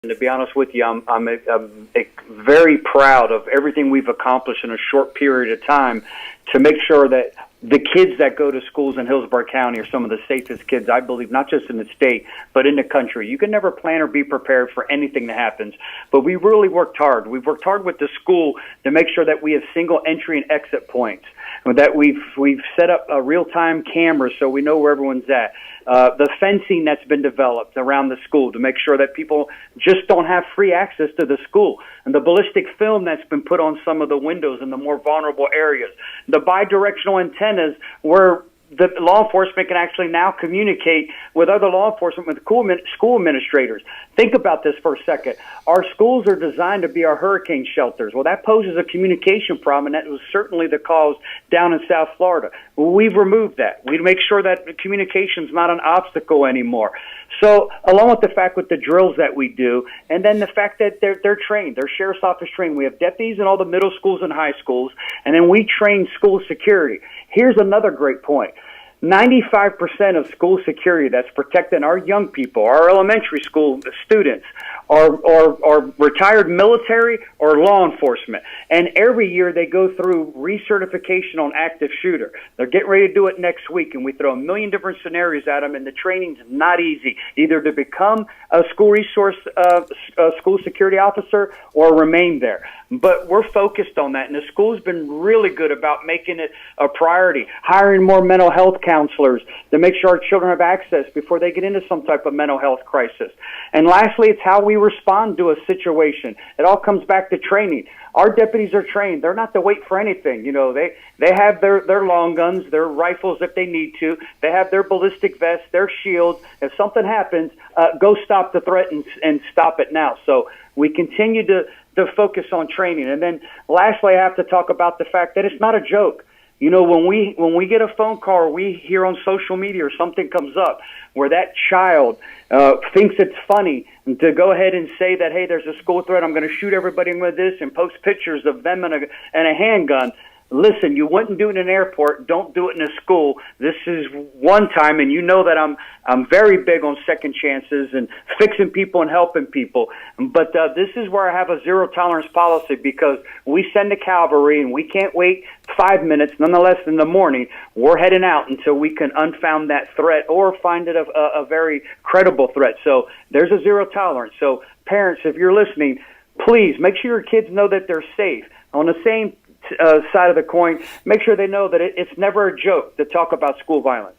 To be honest with you, I'm very proud of everything we've accomplished in a short period of time to make sure that the kids that go to schools in Hillsborough County are some of the safest kids, I believe, not just in the state, but in the country. You can never plan or be prepared for anything that happens, but we really worked hard. We've worked hard with the school to make sure that we have single entry and exit points, that we've set up real-time cameras so we know where everyone's at. The fencing that's been developed around the school to make sure that people just don't have free access to the school. And the ballistic film that's been put on some of the windows in the more vulnerable areas. The bidirectional antennas where the law enforcement can actually now communicate with other law enforcement, with school administrators. Think about this for a second. Our schools are designed to be our hurricane shelters. Well, that poses a communication problem, and that was certainly the cause down in South Florida. We've removed that. We make sure that communication is not an obstacle anymore. So, along with the fact with the drills that we do, and then the fact that they're trained, they're sheriff's office trained. We have deputies in all the middle schools and high schools, and then we train school security. Here's another great point. 95% of school security that's protecting our young people, our elementary school students, are retired military or law enforcement. And every year they go through recertification on active shooter. They're getting ready to do it next week, and we throw a million different scenarios at them, and the training's not easy, either to become a school resource, school security officer or remain there. But we're focused on that, and the school's been really good about making it a priority, hiring more mental health counselors to make sure our children have access before they get into some type of mental health crisis. And lastly, it's how we respond to a situation. It all comes back to training. Our deputies are trained. They're not to wait for anything. You know, they have their long guns, their rifles if they need to. They have their ballistic vests, their shields. If something happens, go stop the threat and stop it now. So we continue to focus on training. And then lastly, I have to talk about the fact that it's not a joke. You know, when we get a phone call or we hear on social media or something comes up where that child thinks it's funny to go ahead and say that, hey, there's a school threat, I'm going to shoot everybody with this, and post pictures of them and a handgun. Listen, you wouldn't do it in an airport. Don't do it in a school. This is one time, and you know that I'm very big on second chances and fixing people and helping people. But this is where I have a zero tolerance policy, because we send the cavalry, and we can't wait 5 minutes. Nonetheless, in the morning, we're heading out until we can unfound that threat or find it a very credible threat. So there's a zero tolerance. So parents, if you're listening, please make sure your kids know that they're safe. On the same side of the coin, make sure they know that it's never a joke to talk about school violence.